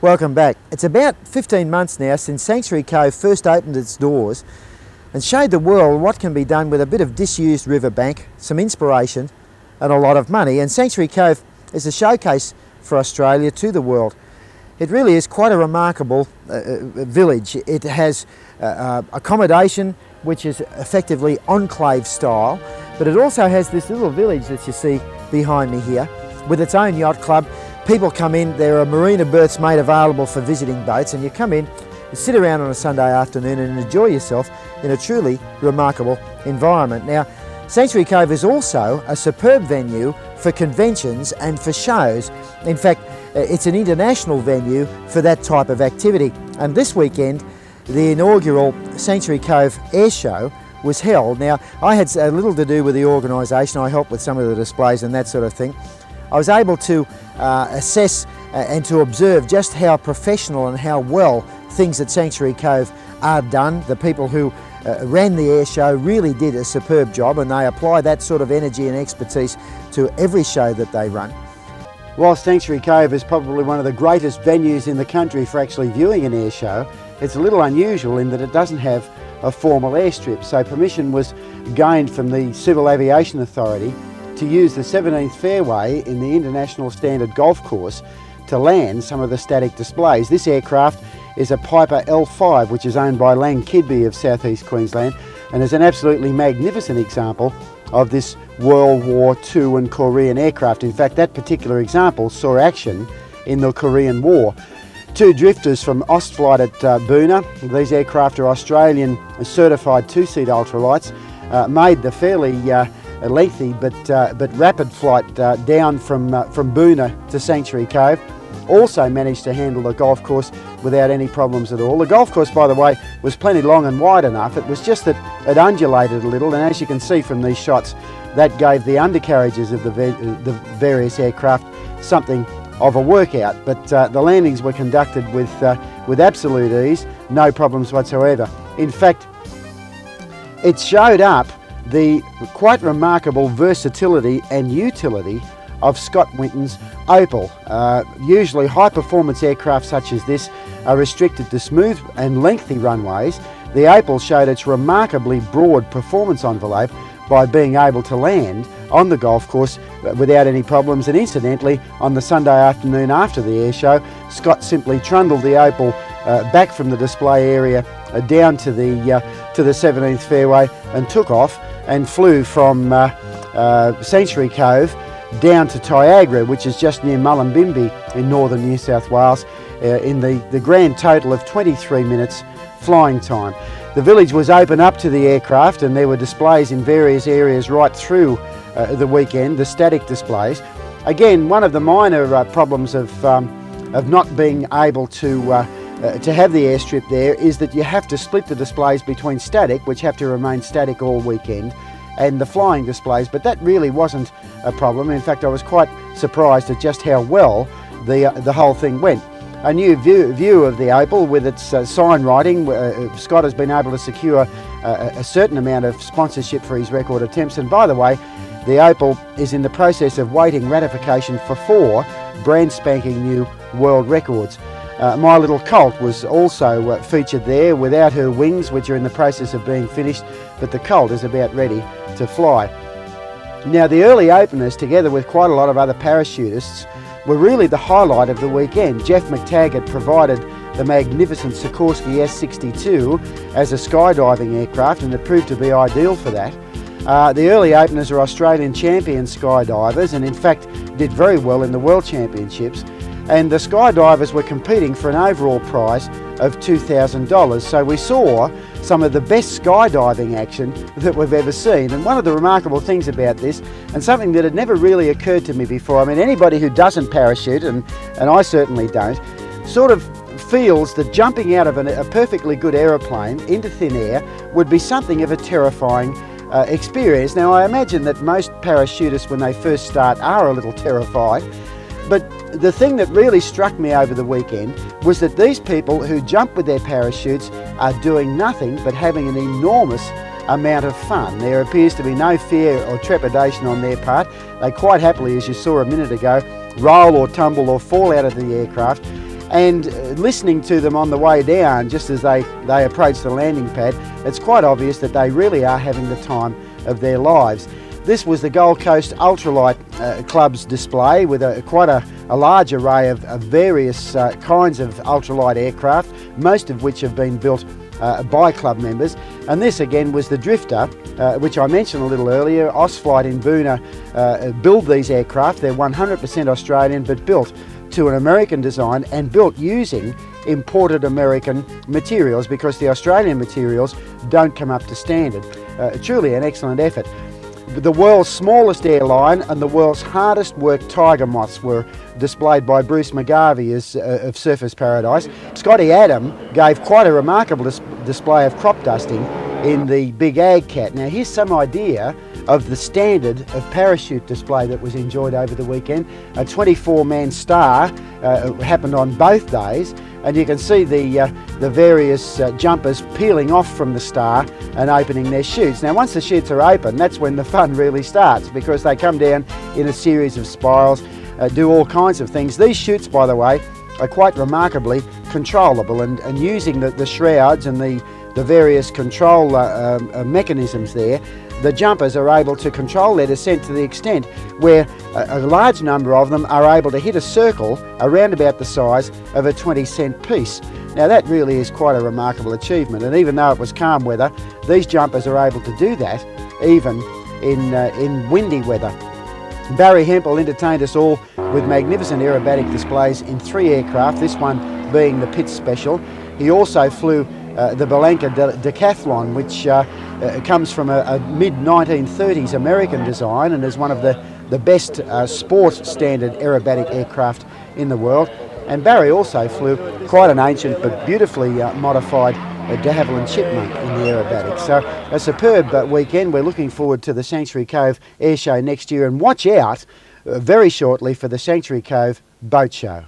Welcome back. It's about 15 months now since Sanctuary Cove first opened its doors and showed the world what can be done with a bit of disused riverbank, some inspiration and a lot of money. And Sanctuary Cove is a showcase for Australia to the world. It really is quite a remarkable village. It has accommodation which is effectively enclave style, but it also has this little village that you see behind me here with its own yacht club. People come in, there are marina berths made available for visiting boats, and you come in, you sit around on a Sunday afternoon and enjoy yourself in a truly remarkable environment. Now, Sanctuary Cove is also a superb venue for conventions and for shows. In fact, it's an international venue for that type of activity. And this weekend, the inaugural Sanctuary Cove Air Show was held. Now, I had a little to do with the organisation. I helped with some of the displays and that sort of thing. I was able to assess and to observe just how professional and how well things at Sanctuary Cove are done. The people who ran the air show really did a superb job, and they apply that sort of energy and expertise to every show that they run. While Sanctuary Cove is probably one of the greatest venues in the country for actually viewing an air show, it's a little unusual in that it doesn't have a formal airstrip. So permission was gained from the Civil Aviation Authority to use the 17th fairway in the International Standard Golf Course to land some of the static displays. This aircraft is a Piper L5, which is owned by Lang Kidby of southeast Queensland, and is an absolutely magnificent example of this World War II and Korean aircraft. In fact, that particular example saw action in the Korean War. Two drifters from Ostflight at Boona. These aircraft are Australian certified two-seat ultralights, made the fairly lengthy but rapid flight down from Boona to Sanctuary Cove. Also managed to handle the golf course without any problems at all. The golf course, by the way, was plenty long and wide enough. It was just that it undulated a little, and as you can see from these shots, that gave the undercarriages of the various aircraft something of a workout. But the landings were conducted with absolute ease, no problems whatsoever. In fact, it showed up the quite remarkable versatility and utility of Scott Winton's Opal. Usually high performance aircraft such as this are restricted to smooth and lengthy runways. The Opal showed its remarkably broad performance envelope by being able to land on the golf course without any problems. And incidentally, on the Sunday afternoon after the air show, Scott simply trundled the Opal back from the display area down to the 17th fairway and took off and flew from Sanctuary Cove down to Tyagra, which is just near Mullumbimby in northern New South Wales, in the grand total of 23 minutes flying time. The village was open up to the aircraft, and there were displays in various areas right through the weekend, the static displays. Again, one of the minor problems of not being able to have the airstrip there is that you have to split the displays between static, which have to remain static all weekend, and the flying displays, but that really wasn't a problem. In fact, I was quite surprised at just how well the whole thing went. A new view of the Opal with its sign writing. Scott has been able to secure a certain amount of sponsorship for his record attempts, and by the way, the Opal is in the process of waiting ratification for 4 brand spanking new world records. My Little Colt was also featured there without her wings, which are in the process of being finished, but the Colt is about ready to fly. Now, the early openers, together with quite a lot of other parachutists, were really the highlight of the weekend. Jeff McTaggart provided the magnificent Sikorsky S-62 as a skydiving aircraft, and it proved to be ideal for that. The early openers are Australian champion skydivers, and in fact did very well in the World Championships. And the skydivers were competing for an overall prize of $2,000. So we saw some of the best skydiving action that we've ever seen. And one of the remarkable things about this, and something that had never really occurred to me before, I mean, anybody who doesn't parachute, and I certainly don't, sort of feels that jumping out of a perfectly good aeroplane into thin air would be something of a terrifying experience. Now, I imagine that most parachutists, when they first start, are a little terrified. But the thing that really struck me over the weekend was that these people who jump with their parachutes are doing nothing but having an enormous amount of fun. There appears to be no fear or trepidation on their part. They quite happily, as you saw a minute ago, roll or tumble or fall out of the aircraft. And listening to them on the way down, just as they approach the landing pad, it's quite obvious that they really are having the time of their lives. This was the Gold Coast Ultralight Club's display with quite a large array of various kinds of ultralight aircraft, most of which have been built by club members. And this again was the Drifter, which I mentioned a little earlier. Ausflight in Boonah build these aircraft. They're 100% Australian, but built to an American design and built using imported American materials, because the Australian materials don't come up to standard. Truly an excellent effort. The world's smallest airline and the world's hardest worked tiger moths were displayed by Bruce McGarvey of Surfers Paradise. Scotty Adam gave quite a remarkable display of crop dusting in the Big Ag Cat. Now here's some idea of the standard of parachute display that was enjoyed over the weekend. A 24-man star happened on both days, and you can see the various jumpers peeling off from the star and opening their chutes. Now once the chutes are open, that's when the fun really starts, because they come down in a series of spirals, do all kinds of things. These chutes, by the way, are quite remarkably controllable, and using the shrouds and the various control mechanisms there, the jumpers are able to control their descent to the extent where a large number of them are able to hit a circle around about the size of a 20-cent piece. Now that really is quite a remarkable achievement, and even though it was calm weather, these jumpers are able to do that even in windy weather. Barry Hempel entertained us all with magnificent aerobatic displays in 3 aircraft, this one being the Pitts Special. He also flew the Belanca Decathlon, which comes from a mid-1930s American design and is one of the best sport standard aerobatic aircraft in the world. And Barry also flew quite an ancient but beautifully modified de Havilland Chipmunk in the aerobatics. So a superb weekend. We're looking forward to the Sanctuary Cove Air Show next year, and watch out very shortly for the Sanctuary Cove Boat Show.